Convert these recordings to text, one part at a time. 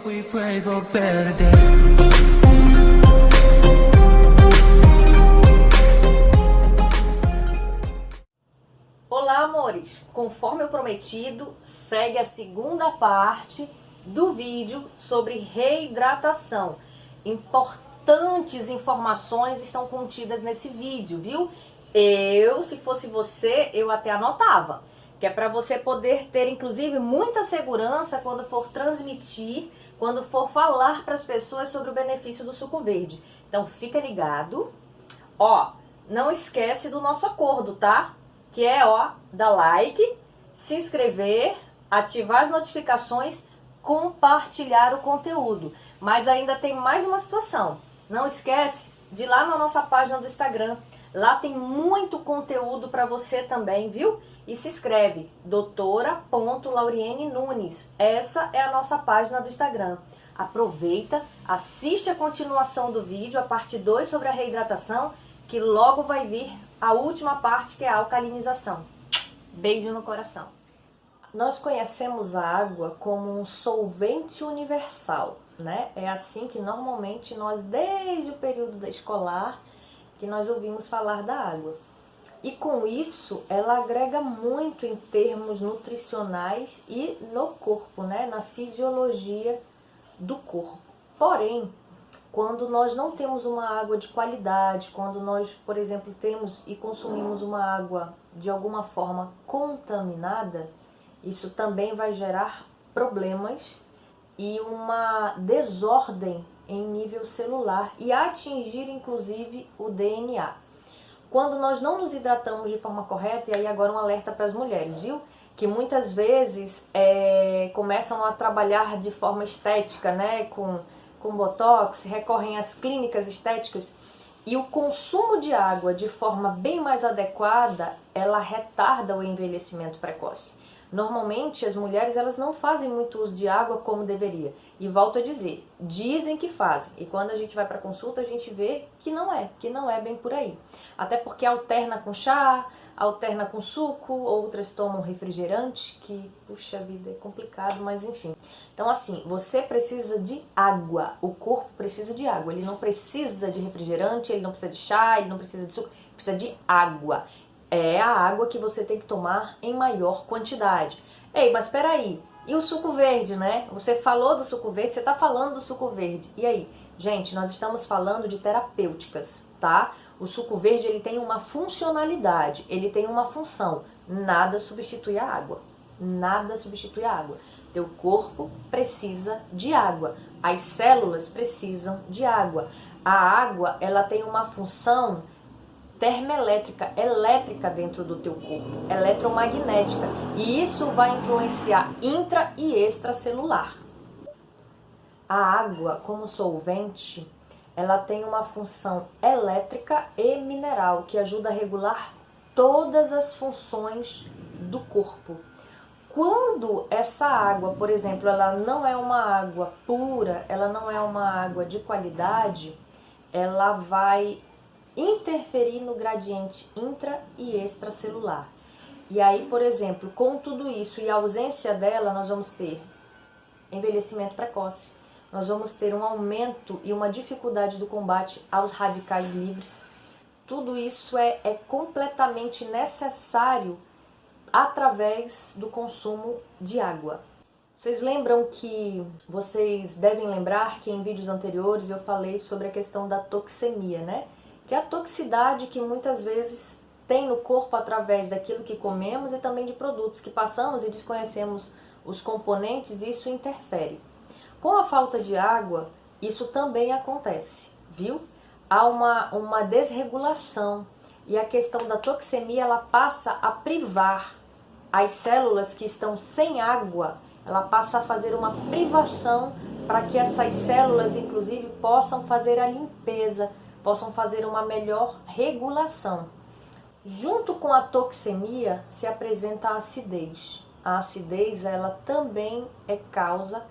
We pray for better days. Olá, amores! Conforme eu prometido, segue a segunda parte do vídeo sobre reidratação. Importantes informações estão contidas nesse vídeo, viu? Se fosse você, eu até anotava, que é para você poder ter, inclusive, muita segurança quando for transmitir, quando for falar para as pessoas sobre o benefício do suco verde. Então, fica ligado. Ó, não esquece do nosso acordo, tá? Que é, dar like, se inscrever, ativar as notificações, compartilhar o conteúdo. Mas ainda tem mais uma situação. Não esquece de ir lá na nossa página do Instagram. Lá tem muito conteúdo para você também, viu? E se inscreve, doutora.lauriene Nunes. Essa é a nossa página do Instagram. Aproveita, assiste a continuação do vídeo, a parte 2 sobre a reidratação, que logo vai vir a última parte, que é a alcalinização. Beijo no coração. Nós conhecemos a água como um solvente universal, né? É assim que normalmente nós, desde o período escolar, que nós ouvimos falar da água. E com isso, ela agrega muito em termos nutricionais e no corpo, né? Na fisiologia do corpo. Porém, quando nós não temos uma água de qualidade, quando nós, por exemplo, temos e consumimos uma água de alguma forma contaminada, isso também vai gerar problemas e uma desordem em nível celular e atingir, inclusive, o DNA. Quando nós não nos hidratamos de forma correta, e aí agora um alerta para as mulheres, viu? Que muitas vezes começam a trabalhar de forma estética, né? Com botox, recorrem às clínicas estéticas, e o consumo de água de forma bem mais adequada, ela retarda o envelhecimento precoce. Normalmente as mulheres elas não fazem muito uso de água como deveria. E volto a dizer, dizem que fazem. E quando a gente vai para consulta, a gente vê que não é bem por aí. Até porque alterna com chá, alterna com suco, outras tomam refrigerante, que, puxa vida, é complicado, mas enfim. Então assim, você precisa de água, o corpo precisa de água. Ele não precisa de refrigerante, ele não precisa de chá, ele não precisa de suco, ele precisa de água. É a água que você tem que tomar em maior quantidade. Ei, mas espera aí, e o suco verde, né? Você falou do suco verde, você está falando do suco verde. E aí? Gente, nós estamos falando de terapêuticas, tá? O suco verde, ele tem uma funcionalidade, ele tem uma função. Nada substitui a água. Nada substitui a água. Teu corpo precisa de água. As células precisam de água. A água, ela tem uma função termoelétrica, elétrica dentro do teu corpo, eletromagnética, e isso vai influenciar intra e extracelular. A água, como solvente, ela tem uma função elétrica e mineral, que ajuda a regular todas as funções do corpo. Quando essa água, por exemplo, ela não é uma água pura, ela não é uma água de qualidade, ela vai interferir no gradiente intra e extracelular. E aí, por exemplo, com tudo isso e a ausência dela, nós vamos ter envelhecimento precoce, nós vamos ter um aumento e uma dificuldade do combate aos radicais livres. Tudo isso é completamente necessário através do consumo de água. Vocês lembram que, vocês devem lembrar que em vídeos anteriores eu falei sobre a questão da toxemia, né? Que é a toxicidade que muitas vezes tem no corpo através daquilo que comemos e também de produtos que passamos e desconhecemos os componentes, e isso interfere. Com a falta de água, isso também acontece, viu? Há uma desregulação, e a questão da toxemia, ela passa a privar as células que estão sem água, ela passa a fazer uma privação para que essas células, inclusive, possam fazer a limpeza, possam fazer uma melhor regulação. Junto com a toxemia se apresenta a acidez. A acidez, ela também é causa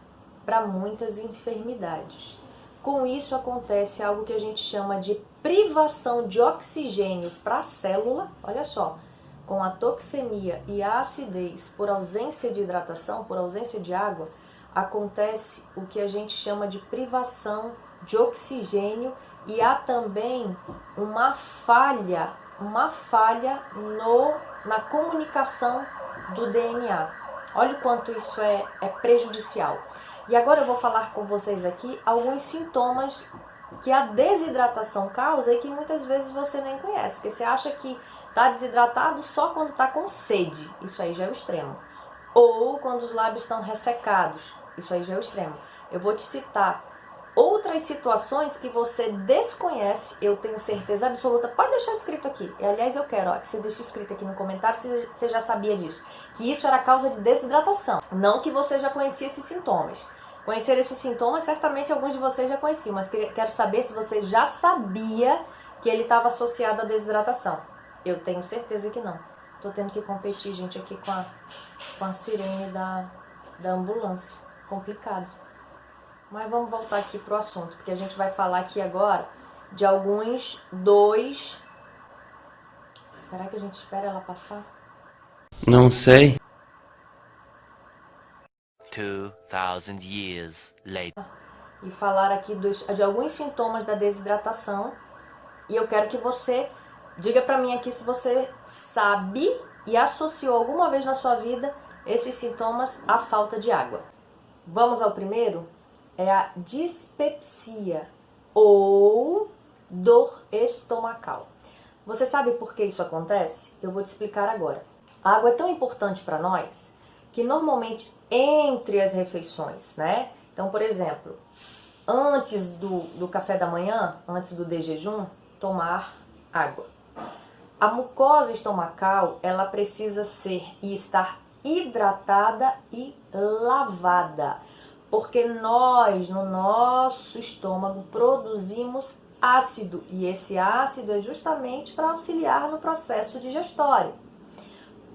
para muitas enfermidades. Com isso acontece algo que a gente chama de privação de oxigênio para a célula. Olha só, com a toxemia e a acidez por ausência de hidratação, por ausência de água, acontece o que a gente chama de privação de oxigênio e há também uma falha na comunicação do DNA. Olha o quanto isso é prejudicial. E agora eu vou falar com vocês aqui alguns sintomas que a desidratação causa e que muitas vezes você nem conhece, porque você acha que está desidratado só quando está com sede, isso aí já é o extremo. Ou quando os lábios estão ressecados, isso aí já é o extremo. Eu vou te citar outras situações que você desconhece, eu tenho certeza absoluta. Pode deixar escrito aqui. E, aliás, eu quero que você deixe escrito aqui no comentário se você já sabia disso. Que isso era causa de desidratação. Não que você já conhecia esses sintomas. Conhecer esses sintomas, certamente alguns de vocês já conheciam, mas quero saber se você já sabia que ele estava associado à desidratação. Eu tenho certeza que não. Tô tendo que competir, gente, aqui com a sirene da ambulância. Complicado. Mas vamos voltar aqui pro assunto, porque a gente vai falar aqui agora de alguns dois... Será que a gente espera ela passar? Não sei. 2000 years later. E falar aqui de alguns sintomas da desidratação. E eu quero que você diga pra mim aqui se você sabe e associou alguma vez na sua vida esses sintomas à falta de água. Vamos ao primeiro? É a dispepsia ou dor estomacal. Você sabe por que isso acontece? Eu vou te explicar agora. A água é tão importante para nós que normalmente entre as refeições, né? Então, por exemplo, antes do café da manhã, antes do jejum, tomar água. A mucosa estomacal, ela precisa ser e estar hidratada e lavada, porque nós, no nosso estômago, produzimos ácido, e esse ácido é justamente para auxiliar no processo digestório.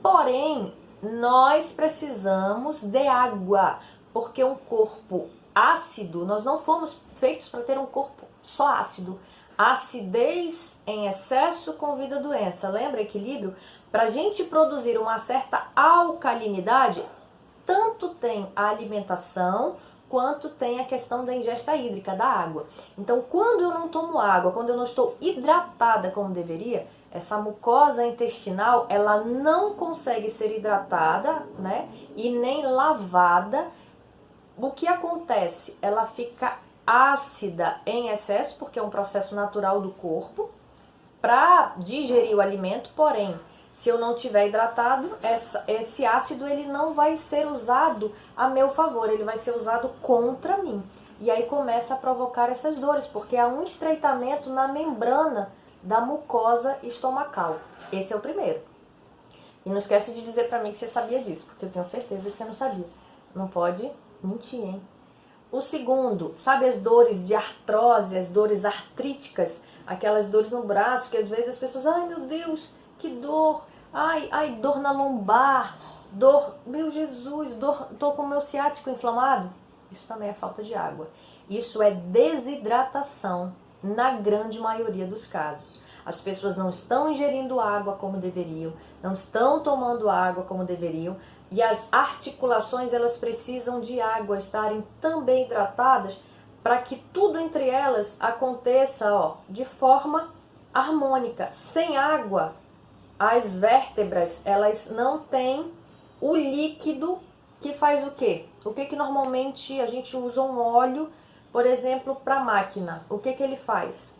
Porém, nós precisamos de água, porque um corpo ácido, nós não fomos feitos para ter um corpo só ácido. A acidez em excesso convida a doença. Lembra equilíbrio? Para a gente produzir uma certa alcalinidade, tanto tem a alimentação, quanto tem a questão da ingesta hídrica, da água. Então, quando eu não tomo água, quando eu não estou hidratada como deveria, essa mucosa intestinal, ela não consegue ser hidratada, né? E nem lavada. O que acontece? Ela fica ácida em excesso, porque é um processo natural do corpo, para digerir o alimento, porém, se eu não tiver hidratado, esse ácido ele não vai ser usado a meu favor, ele vai ser usado contra mim. E aí começa a provocar essas dores, porque há um estreitamento na membrana da mucosa estomacal. Esse é o primeiro. E não esquece de dizer pra mim que você sabia disso, porque eu tenho certeza que você não sabia. Não pode mentir, hein? O segundo, sabe as dores de artrose, as dores artríticas, aquelas dores no braço, que às vezes as pessoas, ai meu Deus, que dor, ai, dor na lombar, dor, meu Jesus, dor, tô com o meu ciático inflamado. Isso também é falta de água. Isso é desidratação, na grande maioria dos casos. As pessoas não estão ingerindo água como deveriam, não estão tomando água como deveriam, e as articulações, elas precisam de água, estarem também hidratadas, para que tudo entre elas aconteça, de forma harmônica. Sem água, as vértebras, elas não têm o líquido que faz o quê? O que normalmente a gente usa um óleo, por exemplo, para máquina. O que ele faz?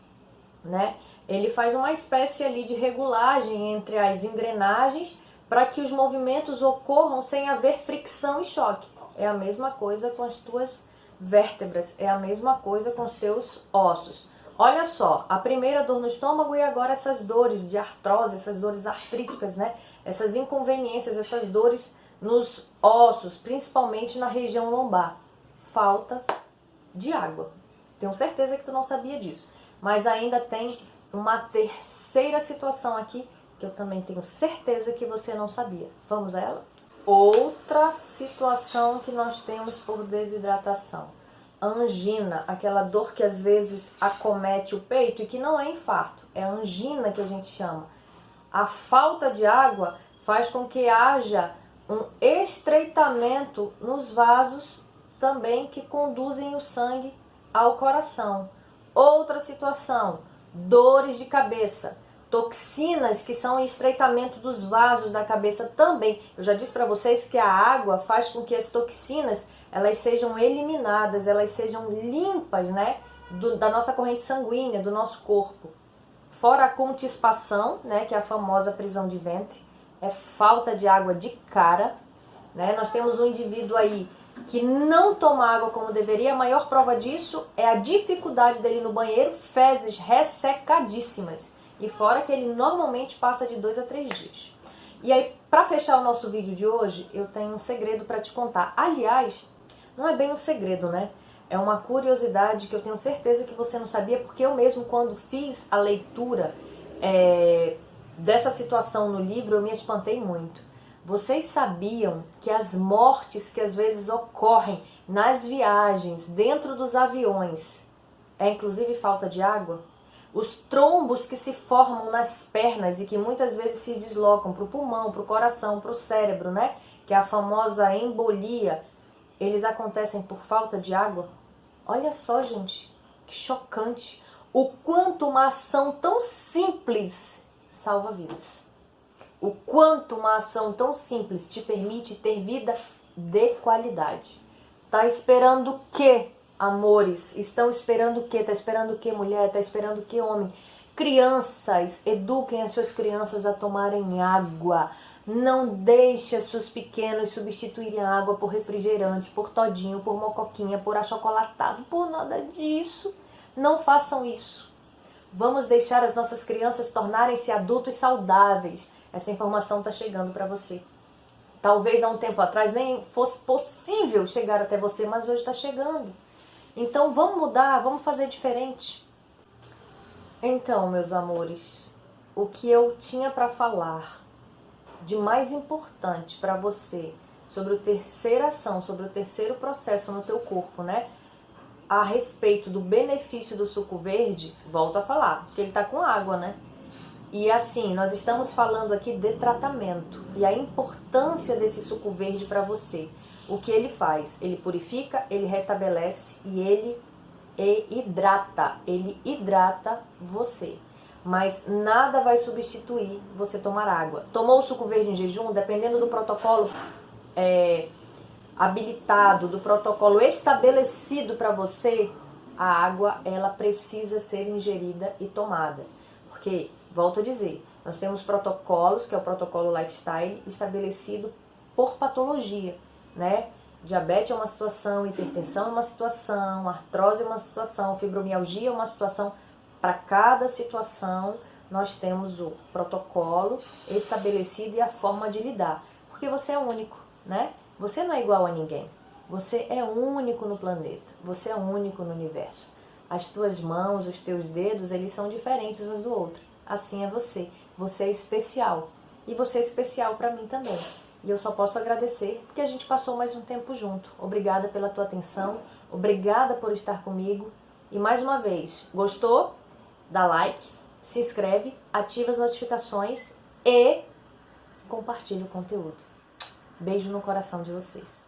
Né? Ele faz uma espécie ali de regulagem entre as engrenagens para que os movimentos ocorram sem haver fricção e choque. É a mesma coisa com as tuas vértebras, é a mesma coisa com os teus ossos. Olha só, a primeira dor no estômago e agora essas dores de artrose, essas dores artríticas, né? Essas inconveniências, essas dores nos ossos, principalmente na região lombar. Falta de água. Tenho certeza que tu não sabia disso. Mas ainda tem uma terceira situação aqui que eu também tenho certeza que você não sabia. Vamos a ela? Outra situação que nós temos por desidratação. Angina, aquela dor que às vezes acomete o peito e que não é infarto, é angina que a gente chama. A falta de água faz com que haja um estreitamento nos vasos também que conduzem o sangue ao coração. Outra situação, dores de cabeça, toxinas que são o estreitamento dos vasos da cabeça também. Eu já disse para vocês que a água faz com que as toxinas elas sejam eliminadas, elas sejam limpas, né, da nossa corrente sanguínea, do nosso corpo. Fora a constipação, né, que é a famosa prisão de ventre, é falta de água de cara, né? Nós temos um indivíduo aí que não toma água como deveria. A maior prova disso é a dificuldade dele no banheiro, fezes ressecadíssimas. E fora que ele normalmente passa de 2 a 3 dias. E aí, para fechar o nosso vídeo de hoje, eu tenho um segredo para te contar. Aliás, não é bem um segredo, né? É uma curiosidade que eu tenho certeza que você não sabia, porque eu mesmo, quando fiz a leitura dessa situação no livro, eu me espantei muito. Vocês sabiam que as mortes que às vezes ocorrem nas viagens, dentro dos aviões, é inclusive falta de água? Os trombos que se formam nas pernas e que muitas vezes se deslocam para o pulmão, para o coração, para o cérebro, né? Que é a famosa embolia, eles acontecem por falta de água? Olha só, gente, que chocante. O quanto uma ação tão simples salva vidas. O quanto uma ação tão simples te permite ter vida de qualidade. Tá esperando o quê, amores? Estão esperando o quê? Tá esperando o quê, mulher? Tá esperando o quê, homem? Crianças, eduquem as suas crianças a tomarem água. Não deixe os seus pequenos substituírem a água por refrigerante, por todinho, por mocoquinha, por achocolatado, por nada disso. Não façam isso. Vamos deixar as nossas crianças tornarem-se adultos saudáveis. Essa informação está chegando para você. Talvez há um tempo atrás nem fosse possível chegar até você, mas hoje está chegando. Então vamos mudar, vamos fazer diferente. Então, meus amores, o que eu tinha para falar de mais importante para você sobre a terceira ação, sobre o terceiro processo no teu corpo, né? A respeito do benefício do suco verde, volto a falar, porque ele tá com água, né? E assim, nós estamos falando aqui de tratamento e a importância desse suco verde para você. O que ele faz? Ele purifica, ele restabelece e ele hidrata você. Mas nada vai substituir você tomar água. Tomou o suco verde em jejum, dependendo do protocolo habilitado, do protocolo estabelecido para você, a água ela precisa ser ingerida e tomada. Porque, volto a dizer, nós temos protocolos, que é o protocolo lifestyle, estabelecido por patologia, né? Diabetes é uma situação, hipertensão é uma situação, artrose é uma situação, fibromialgia é uma situação. Para cada situação, nós temos o protocolo estabelecido e a forma de lidar. Porque você é único, né? Você não é igual a ninguém. Você é único no planeta. Você é único no universo. As tuas mãos, os teus dedos, eles são diferentes uns do outro. Assim é você. Você é especial. E você é especial para mim também. E eu só posso agradecer porque a gente passou mais um tempo junto. Obrigada pela tua atenção. Obrigada por estar comigo. E mais uma vez, gostou? Dá like, se inscreve, ativa as notificações e compartilha o conteúdo. Beijo no coração de vocês.